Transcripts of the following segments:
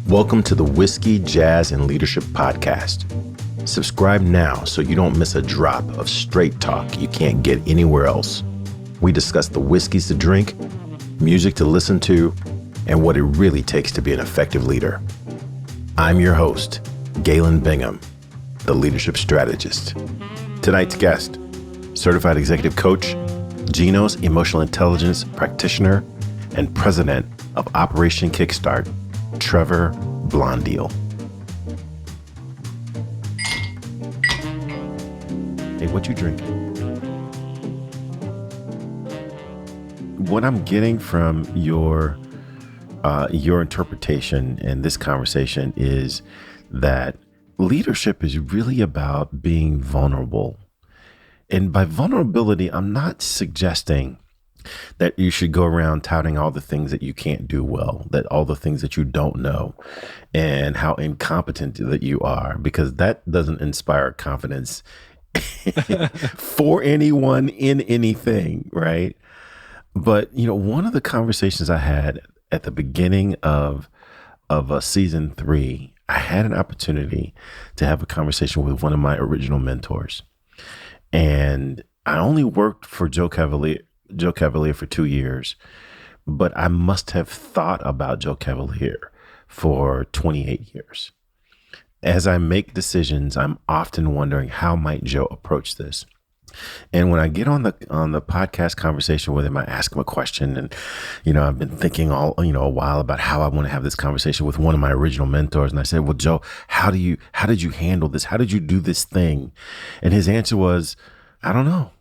Welcome to the Whiskey, Jazz, and Leadership Podcast. Subscribe now so you don't miss a drop of straight talk you can't get anywhere else. We discuss the whiskeys to drink, music to listen to, and what it really takes to be an effective leader. I'm your host, Galen Bingham, the leadership strategist. Tonight's guest, certified executive coach, Geno's emotional intelligence practitioner, and president of Operation Kickstart, Trevor Blondeel. Hey, what you drinking? What I'm getting from your interpretation in this conversation is that leadership is really about being vulnerable. And by vulnerability, I'm not suggesting that you should go around touting all the things that you can't do well, that all the things that you don't know, and how incompetent that you are, because that doesn't inspire confidence for anyone in anything, right? But, one of the conversations I had at the beginning of season 3, I had an opportunity to have a conversation with one of my original mentors. And I only worked for Joe Cavalier for 2 years, but I must have thought about Joe Cavalier for 28 years. As I make decisions, I'm often wondering, how might Joe approach this? And when I get on the podcast conversation with him, I ask him a question, and I've been thinking a while about how I want to have this conversation with one of my original mentors. And I said, "Well, Joe, how did you handle this? How did you do this thing?" And his answer was, "I don't know.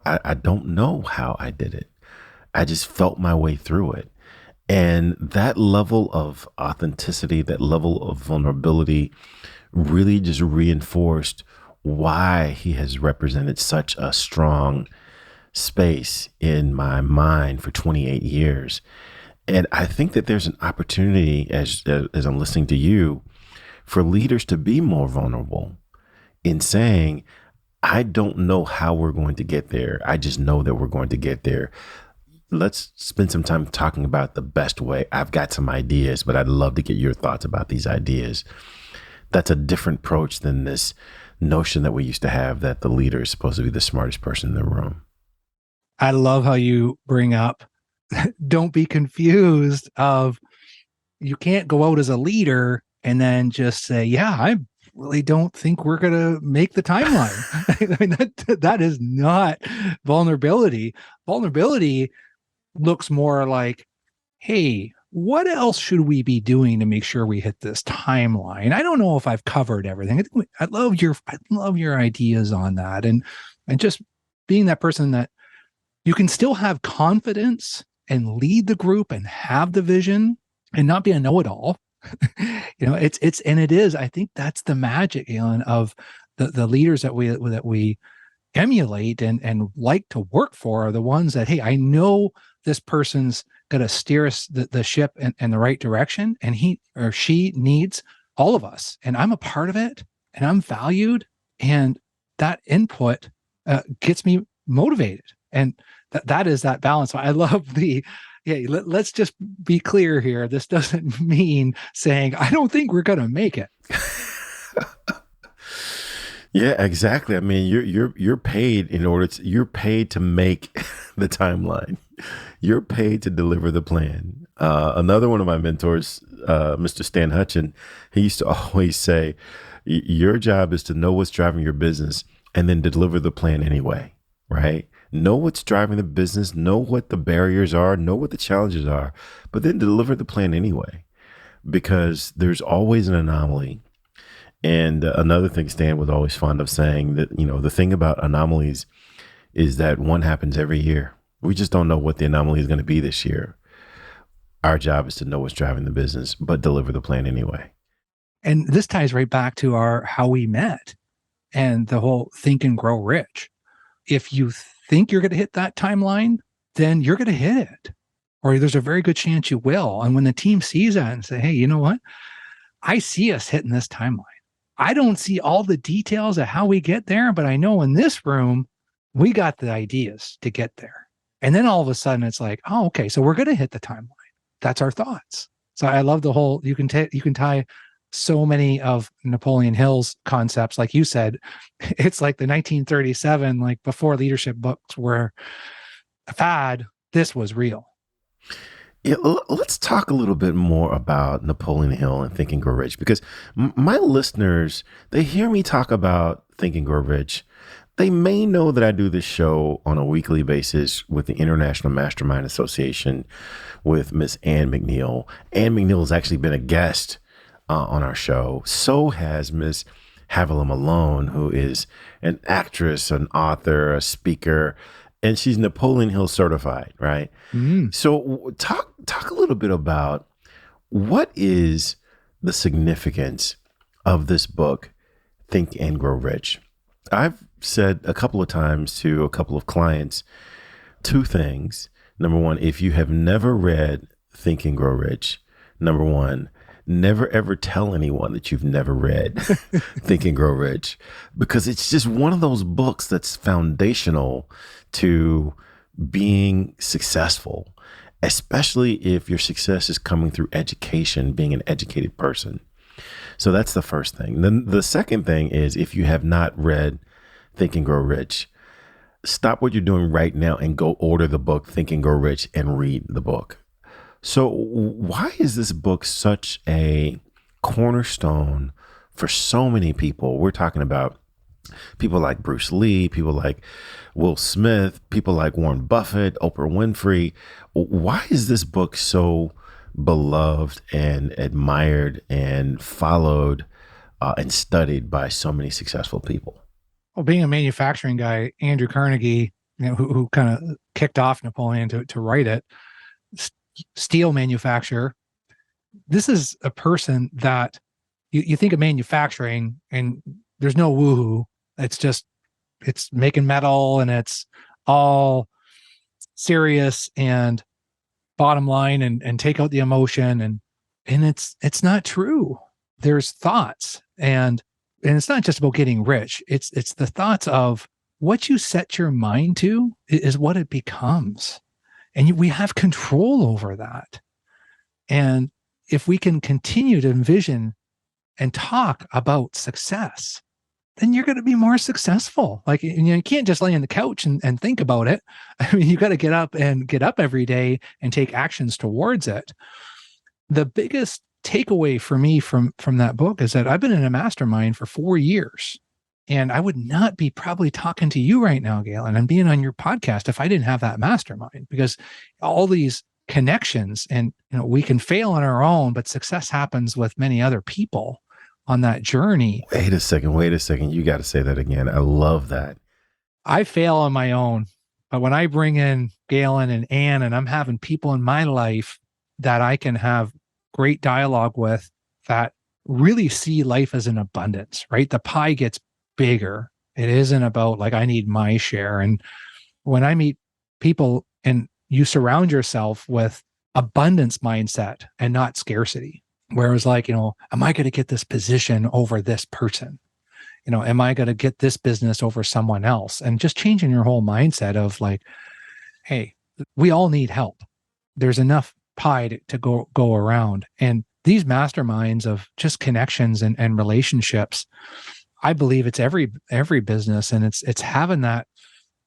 I don't know how I did it. I just felt my way through it." And that level of authenticity, that level of vulnerability really just reinforced why he has represented such a strong space in my mind for 28 years. And I think that there's an opportunity, as I'm listening to you, for leaders to be more vulnerable in saying, I don't know how we're going to get there. I just know that we're going to get there. Let's spend some time talking about the best way. I've got some ideas, but I'd love to get your thoughts about these ideas. That's a different approach than this notion that we used to have that the leader is supposed to be the smartest person in the room. I love how you bring up, don't be confused of, you can't go out as a leader and then just say, yeah, I really don't think we're going to make the timeline. I mean, that is not vulnerability. Vulnerability looks more like, hey, what else should we be doing to make sure we hit this timeline? I don't know if I've covered everything. I love your ideas on that. And just being that person that you can still have confidence and lead the group and have the vision and not be a know-it-all. It is, I think that's the magic, Galen, of the leaders that we emulate and like to work for are the ones that, hey, I know this person's going to steer us the ship in the right direction, and he or she needs all of us, and I'm a part of it, and I'm valued, and that input gets me motivated, and that is that balance. So I love let's just be clear here. This doesn't mean saying, I don't think we're going to make it. Yeah, exactly. I mean, you're paid you're paid to make the timeline. You're paid to deliver the plan. Another one of my mentors, Mr. Stan Hutchin, he used to always say, your job is to know what's driving your business and then deliver the plan anyway, right? Know what's driving the business, know what the barriers are, know what the challenges are, but then deliver the plan anyway, because there's always an anomaly. And another thing Stan was always fond of saying, that, the thing about anomalies is that one happens every year. We just don't know what the anomaly is going to be this year. Our job is to know what's driving the business, but deliver the plan anyway. And this ties right back to how we met and the whole think and grow rich. If you think you're going to hit that timeline, then you're going to hit it, or there's a very good chance you will. And when the team sees that and say, hey, you know what? I see us hitting this timeline. I don't see all the details of how we get there, but I know in this room, we got the ideas to get there. And then all of a sudden it's like, oh, okay, so we're going to hit the timeline. That's our thoughts. So I love the whole, you can tie so many of Napoleon Hill's concepts. Like you said, it's like the 1937, like before leadership books were a fad, this was real. Yeah, let's talk a little bit more about Napoleon Hill and Think and Grow Rich, because my listeners, they hear me talk about Think and Grow Rich. They may know that I do this show on a weekly basis with the International Mastermind Association with Miss Ann McNeil. Ann McNeil has actually been a guest on our show. So has Miss Havilah Malone, who is an actress, an author, a speaker, and she's Napoleon Hill certified, right? So talk a little bit about what is the significance of this book, Think and Grow Rich. I've said a couple of times to a couple of clients, two things. Number one, if you have never read Think and Grow Rich, number one, never ever tell anyone that you've never read Think and Grow Rich, because it's just one of those books that's foundational to being successful, especially if your success is coming through education, being an educated person. So that's the first thing. Then the second thing is, if you have not read Think and Grow Rich, stop what you're doing right now and go order the book, Think and Grow Rich, and read the book. So why is this book such a cornerstone for so many people? We're talking about people like Bruce Lee, people like Will Smith, people like Warren Buffett, Oprah Winfrey. Why is this book so beloved and admired and followed and studied by so many successful people? Well, being a manufacturing guy, Andrew Carnegie, who kind of kicked off Napoleon to write it, steel manufacturer. This is a person that you think of manufacturing and there's no woohoo. It's making metal and it's all serious and bottom line and take out the emotion and it's not true. There's thoughts and it's not just about getting rich. It's the thoughts of what you set your mind to is what it becomes. And we have control over that. And if we can continue to envision and talk about success, then you're going to be more successful. Like, you can't just lay on the couch and think about it. I mean, you got to get up every day and take actions towards it. The biggest takeaway for me from that book is that I've been in a mastermind for 4 years. And I would not be probably talking to you right now, Galen, and being on your podcast if I didn't have that mastermind, because all these connections and, we can fail on our own, but success happens with many other people on that journey. Wait a second. You got to say that again. I love that. I fail on my own, but when I bring in Galen and Ann and I'm having people in my life that I can have great dialogue with that really see life as an abundance, right? The pie gets bigger. It isn't about like, I need my share. And when I meet people and you surround yourself with abundance mindset and not scarcity, where it was like, am I going to get this position over this person? Am I going to get this business over someone else? And just changing your whole mindset of like, hey, we all need help. There's enough pie to go around. And these masterminds of just connections and relationships, I believe it's every business, and it's having that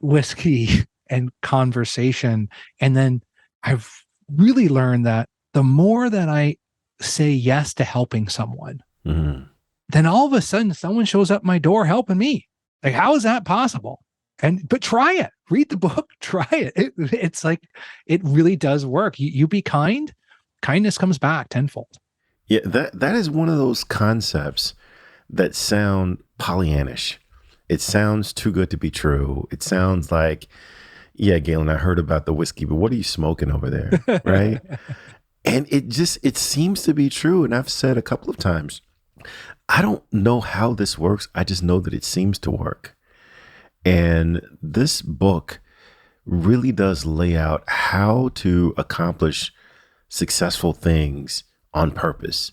whiskey and conversation. And then I've really learned that the more that I say yes to helping someone, then all of a sudden someone shows up my door helping me. Like, how is that possible? But try it. Read the book. Try it. It's like, it really does work. You be kind. Kindness comes back tenfold. Yeah, that is one of those concepts that sound Pollyannish. It sounds too good to be true. It sounds like, yeah, Galen, I heard about the whiskey, but what are you smoking over there? Right. And it seems to be true. And I've said a couple of times, I don't know how this works. I just know that it seems to work. And this book really does lay out how to accomplish successful things on purpose.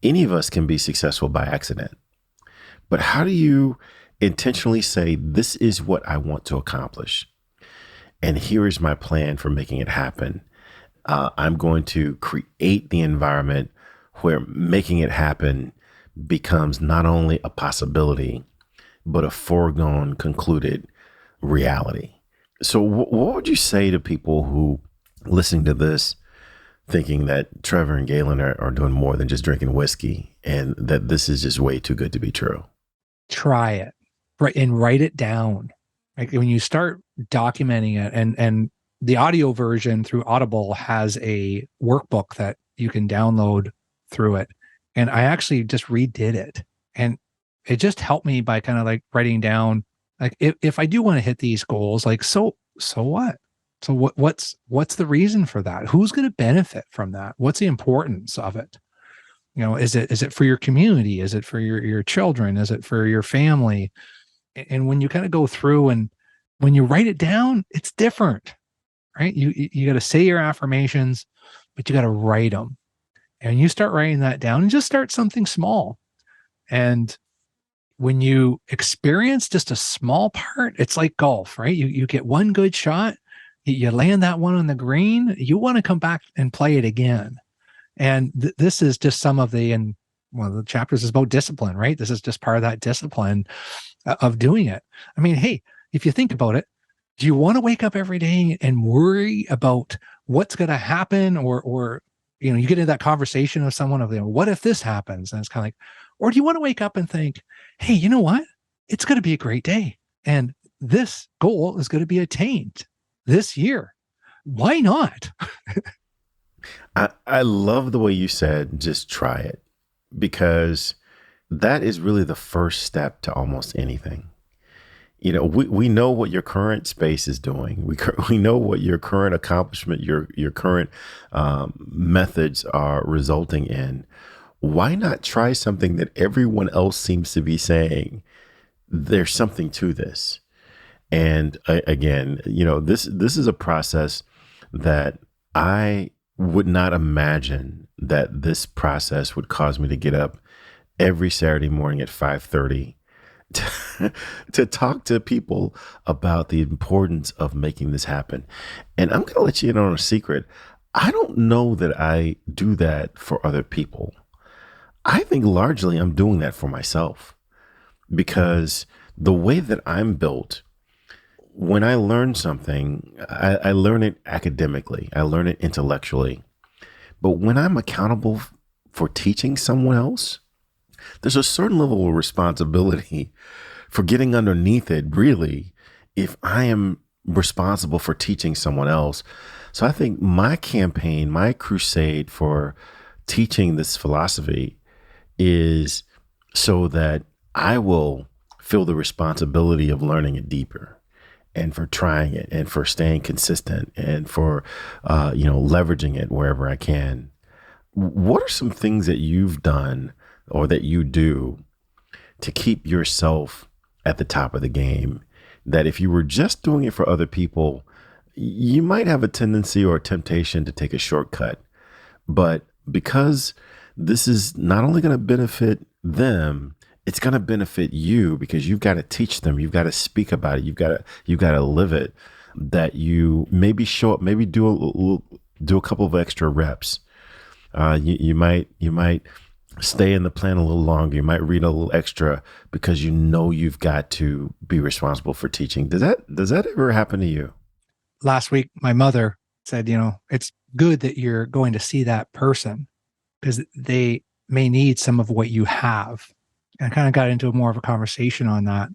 Any of us can be successful by accident. But how do you intentionally say, this is what I want to accomplish, and here is my plan for making it happen? I'm going to create the environment where making it happen becomes not only a possibility, but a foregone concluded reality. So, what would you say to people who listening to this thinking that Trevor and Galen are doing more than just drinking whiskey and that this is just way too good to be true? Try it, right, and write it down. Like when you start documenting it, and the audio version through Audible has a workbook that you can download through it. And I actually just redid it, and it just helped me by kind of like writing down, like if I do want to hit these goals, like so what? So what's the reason for that? Who's going to benefit from that? What's the importance of it? Is it for your community? Is it for your children? Is it for your family? And when you kind of go through and when you write it down, it's different, right? You got to say your affirmations, but you got to write them. And you start writing that down and just start something small. And when you experience just a small part, it's like golf, right? You get one good shot, you land that one on the green, you want to come back and play it again. And this is just some of and one of the chapters is about discipline, right? This is just part of that discipline of doing it. I mean, hey, if you think about it, do you want to wake up every day and worry about what's going to happen, or you get into that conversation with someone of, what if this happens? And it's kind of like, or do you want to wake up and think, hey, you know what? It's going to be a great day. And this goal is going to be attained this year. Why not? I love the way you said, just try it, because that is really the first step to almost anything. We know what your current space is doing. We know what your current accomplishment, your current methods are resulting in. Why not try something that everyone else seems to be saying? There's something to this. And again, this is a process that I would not imagine that this process would cause me to get up every Saturday morning at 5:30 to talk to people about the importance of making this happen. And I'm going to let you in on a secret. I don't know that I do that for other people. I think largely I'm doing that for myself, because the way that I'm built, when I learn something, I learn it academically, I learn it intellectually. But when I'm accountable for teaching someone else, there's a certain level of responsibility for getting underneath it, really, if I am responsible for teaching someone else. So I think my campaign, my crusade for teaching this philosophy is so that I will feel the responsibility of learning it deeper, and for trying it, and for staying consistent, and for, leveraging it wherever I can. What are some things that you've done or that you do to keep yourself at the top of the game, that if you were just doing it for other people, you might have a tendency or a temptation to take a shortcut? But because this is not only going to benefit them, it's going to benefit you, because you've got to teach them, you've got to speak about it, you've got to live it, that you maybe show up, maybe do a couple of extra reps. You might stay in the plan a little longer. You might read a little extra, because you've got to be responsible for teaching. Does that ever happen to you? Last week, my mother said, it's good that you're going to see that person, because they may need some of what you have. And I kind of got into more of a conversation on that.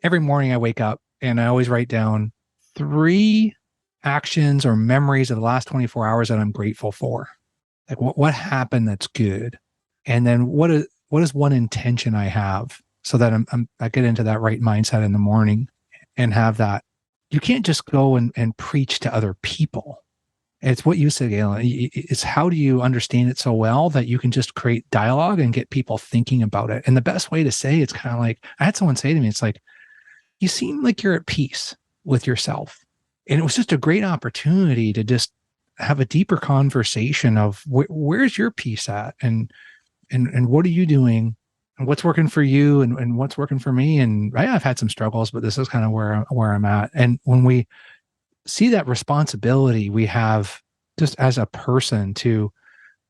Every morning I wake up and I always write down 3 actions or memories of the last 24 hours that I'm grateful for. Like what happened that's good. And then what is one intention I have, so that I get into that right mindset in the morning and have that. You can't just go and preach to other people. It's what you said, Galen. It's how do you understand it so well that you can just create dialogue and get people thinking about it. And the best way to say it's kind of like, I had someone say to me, it's like, you seem like you're at peace with yourself. And it was just a great opportunity to just have a deeper conversation of where's your peace at, and what are you doing, and what's working for you, and what's working for me. And I've had some struggles, but this is kind of where I'm at. And when we see that responsibility, we have just as a person to,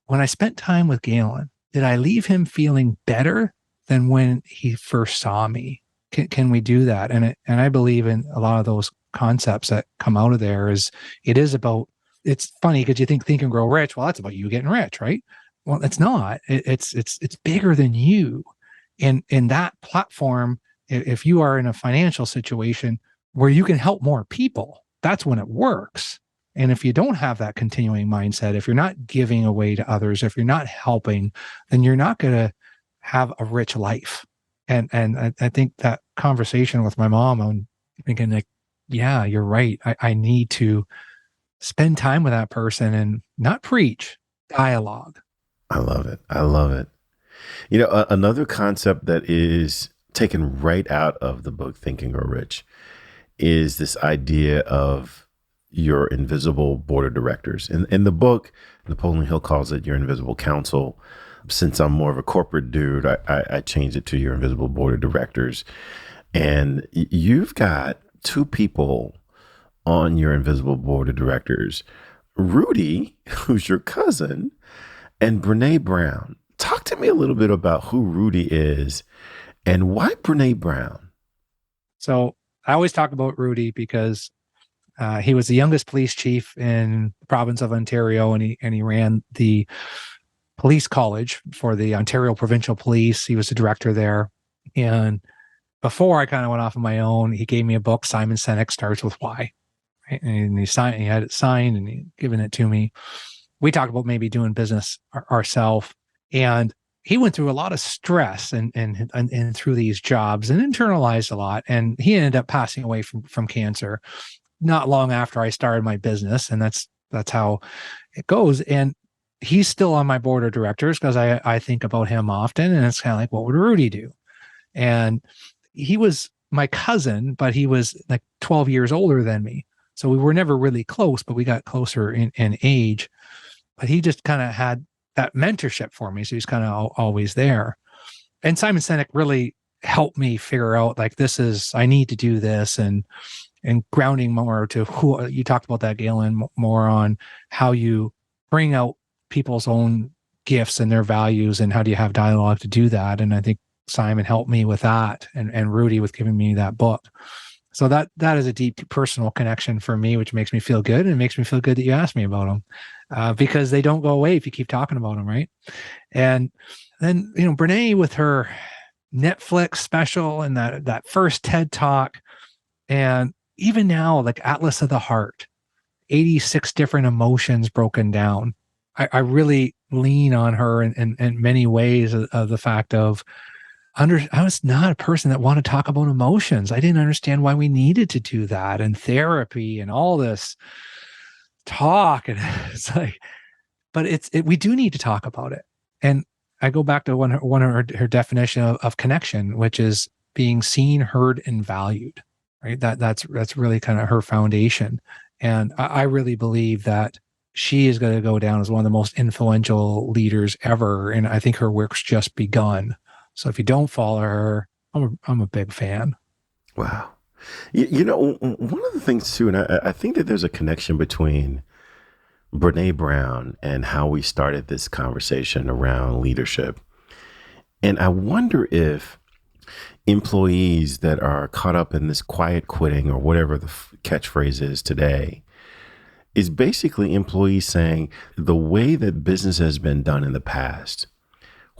when I spent time with Galen, did I leave him feeling better than when he first saw me? Can we do that? And I believe in a lot of those concepts that come out of there. It is about, it's funny because you think and grow rich. Well, that's about you getting rich, right? Well, it's not. It's bigger than you. And in that platform, if you are in a financial situation where you can help more people, that's when it works. And if you don't have that continuing mindset, if you're not giving away to others, if you're not helping, then you're not going to have a rich life. And I think that conversation with my mom, I'm thinking like, yeah, you're right. I need to spend time with that person and not preach, dialogue. I love it. I love it. Another concept that is taken right out of the book Think and Grow Rich is this idea of your invisible board of directors. In the book, Napoleon Hill calls it your invisible council. Since I'm more of a corporate dude, I changed it to your invisible board of directors. And you've got two people on your invisible board of directors, Rudy, who's your cousin, and Brene Brown. Talk to me a little bit about who Rudy is and why Brene Brown. So I always talk about Rudy because he was the youngest police chief in the province of Ontario, and he ran the police college for the Ontario Provincial Police. He was the director there. And before I kind of went off on my own, he gave me a book, Simon Sinek Starts With Why. Right? And he had it signed and he given it to me. We talked about maybe doing business ourselves. And he went through a lot of stress and through these jobs and internalized a lot. And he ended up passing away from cancer not long after I started my business. And that's how it goes. And he's still on my board of directors because I think about him often. And it's kind of like, what would Rudy do? And he was my cousin, but he was like 12 years older than me. So we were never really close, but we got closer in age. But he just kind of had that mentorship for me. So he's kind of always there. And Simon Sinek really helped me figure out like, I need to do this, and grounding more to who you talked about that, Galen, more on how you bring out people's own gifts and their values and how do you have dialogue to do that. And I think Simon helped me with that, and Rudy with giving me that book. So that is a deep personal connection for me, which makes me feel good. And it makes me feel good that you asked me about them, because they don't go away if you keep talking about them, right? And then, Brene with her Netflix special and that first TED Talk, and even now, like Atlas of the Heart, 86 different emotions broken down. I really lean on her in many ways of the fact of, I was not a person that wanted to talk about emotions. I didn't understand why we needed to do that, and therapy and all this talk. And it's like, but we do need to talk about it. And I go back to one of her definition of connection, which is being seen, heard, and valued, right? That's really kind of her foundation. And I really believe that she is going to go down as one of the most influential leaders ever. And I think her work's just begun. So if you don't follow her, I'm a big fan. Wow. One of the things too, and I think that there's a connection between Brene Brown and how we started this conversation around leadership. And I wonder if employees that are caught up in this quiet quitting, or whatever the catchphrase is today, is basically employees saying the way that business has been done in the past,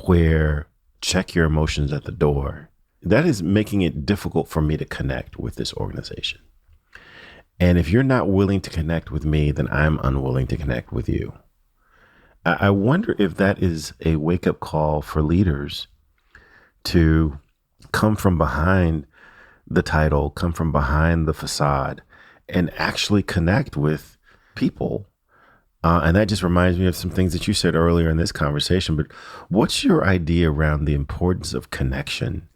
where check your emotions at the door, that is making it difficult for me to connect with this organization. And if you're not willing to connect with me, then I'm unwilling to connect with you. I wonder if that is a wake-up call for leaders to come from behind the title, come from behind the facade, and actually connect with people. And that just reminds me of some things that you said earlier in this conversation. But what's your idea around the importance of connection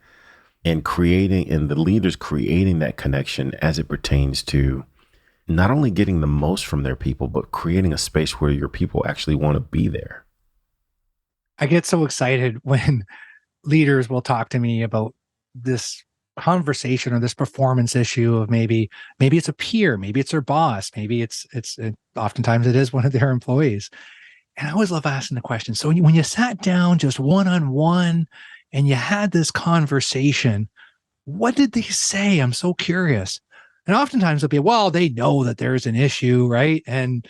and the leaders creating that connection as it pertains to not only getting the most from their people, but creating a space where your people actually want to be there? I get so excited when leaders will talk to me about this conversation or this performance issue of maybe it's a peer, maybe it's their boss, maybe it's oftentimes it is one of their employees. And I always love asking the question. So when you sat down just one-on-one and you had this conversation, what did they say? I'm so curious. And oftentimes it'll be, well, they know that there's an issue, right? And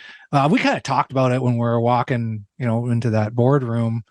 we kind of talked about it when we were walking, into that boardroom.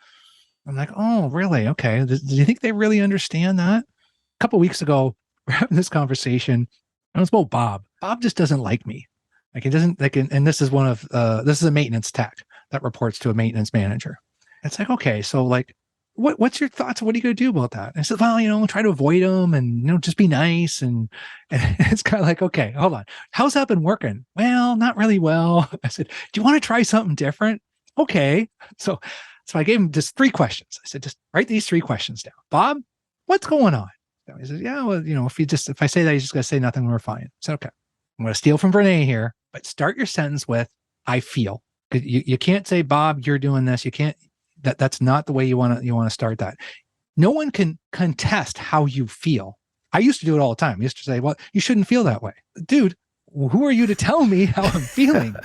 I'm like, oh, really? Okay. Do you think they really understand that? A couple of weeks ago, we're having this conversation. And it was about Bob. Bob just doesn't like me. Like, it doesn't like, and this is this is a maintenance tech that reports to a maintenance manager. It's like, okay, so like, what's your thoughts? What are you going to do about that? And I said, well, try to avoid them and, just be nice. And it's kind of like, okay, hold on. How's that been working? Well, not really well. I said, do you want to try something different? Okay. So I gave him just 3 questions. I said, just write these 3 questions down. Bob, what's going on? He says, yeah, well, if I say that, he's just going to say nothing. We're fine. I said, okay, I'm going to steal from Brene here, but start your sentence with, I feel. You can't say, Bob, you're doing this. You can't, that's not the way you want to start that. No one can contest how you feel. I used to do it all the time. I used to say, well, you shouldn't feel that way. Dude, who are you to tell me how I'm feeling?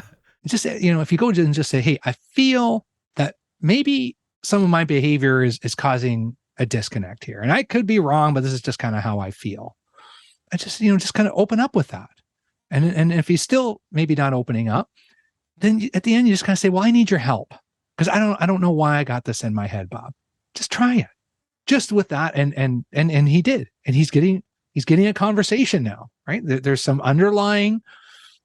It's just, if you go and just say, hey, I feel that maybe some of my behavior is causing a disconnect here. And I could be wrong, but this is just kind of how I feel. I just, just kind of open up with that. And if he's still maybe not opening up, then at the end, you just kind of say, well, I need your help. Because I don't know why I got this in my head, Bob. Just try it. Just with that. And he did. And he's getting a conversation now, right? There's some underlying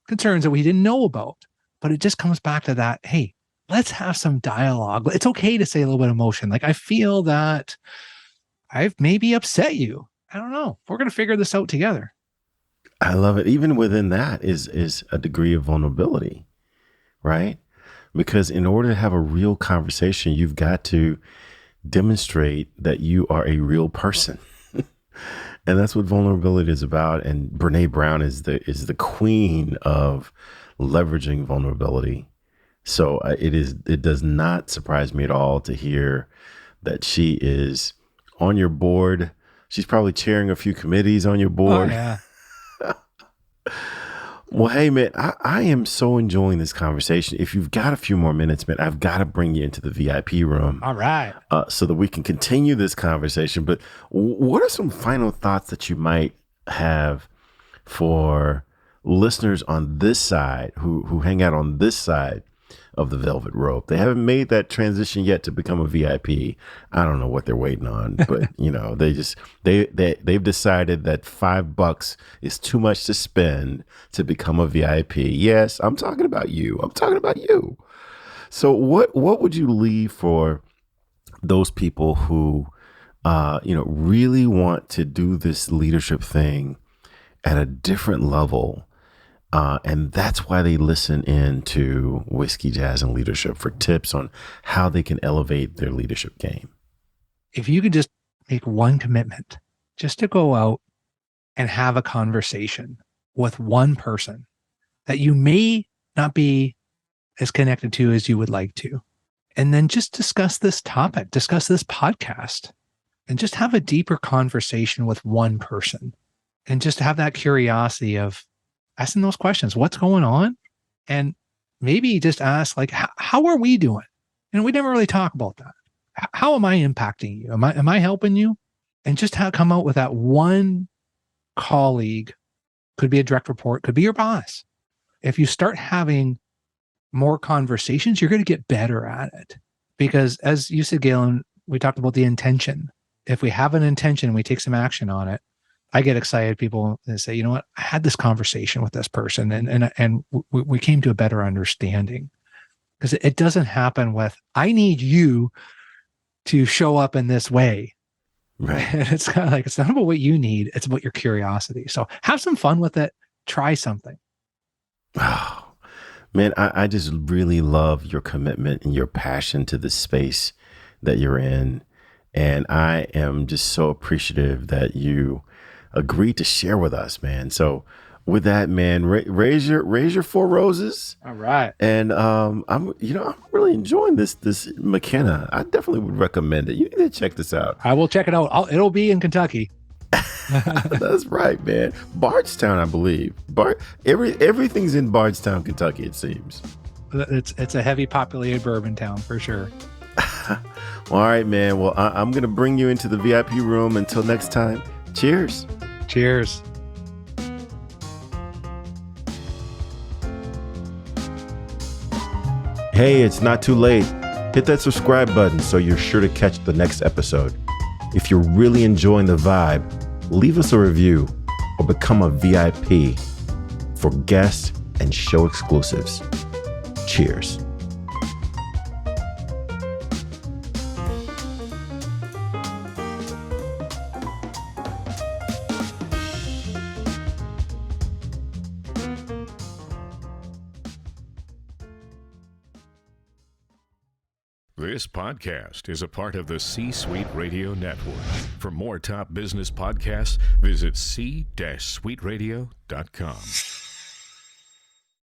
concerns that we didn't know about. But it just comes back to that, hey, let's have some dialogue. It's okay to say a little bit of emotion. Like, I feel that I've maybe upset you. I don't know. We're going to figure this out together. I love it. Even within that is a degree of vulnerability, right? Because in order to have a real conversation, you've got to demonstrate that you are a real person. And that's what vulnerability is about. And Brene Brown is the queen of leveraging vulnerability. So it does not surprise me at all to hear that she is on your board. She's probably chairing a few committees on your board. Oh, yeah. Well, hey, man, I am so enjoying this conversation. If you've got a few more minutes, man, I've got to bring you into the VIP room. All right. So that we can continue this conversation. But what are some final thoughts that you might have for listeners on this side who hang out on this side of the velvet rope? They haven't made that transition yet to become a VIP. I don't know what they're waiting on, but they've decided that $5 is too much to spend to become a VIP. Yes, I'm talking about you. So what would you leave for those people who really want to do this leadership thing at a different level? And that's why they listen in to Whiskey, Jazz, and Leadership for tips on how they can elevate their leadership game. If you could just make one commitment, just to go out and have a conversation with one person that you may not be as connected to as you would like to, and then just discuss this topic, discuss this podcast, and just have a deeper conversation with one person, and just have that curiosity of asking those questions. What's going on? And maybe just ask, like, how are we doing? And we never really talk about that. How am I impacting you? Am I helping you? And just come out with that one colleague, could be a direct report, could be your boss. If you start having more conversations, you're going to get better at it. Because as you said, Galen, we talked about the intention. If we have an intention and we take some action on it, I get excited. People say, you know what? I had this conversation with this person and we came to a better understanding, because it doesn't happen with, I need you to show up in this way. Right. And it's kind of like, it's not about what you need. It's about your curiosity. So have some fun with it. Try something. Oh, man, I just really love your commitment and your passion to the space that you're in. And I am just so appreciative that you agreed to share with us, man. So with that, man, raise your 4 roses. All right. And I'm really enjoying this McKenna. I definitely would recommend it. You need to check this out. I will check it out. It'll be in Kentucky. That's right, man. Bardstown, I believe. Everything's in Bardstown, Kentucky, it seems. It's a heavy populated bourbon town for sure. All right, man. Well, I'm going to bring you into the VIP room. Until next time, cheers. Cheers. Hey, it's not too late. Hit that subscribe button so you're sure to catch the next episode. If you're really enjoying the vibe, leave us a review or become a VIP for guest and show exclusives. Cheers. This podcast is a part of the C-Suite Radio Network. For more top business podcasts, visit c-suiteradio.com.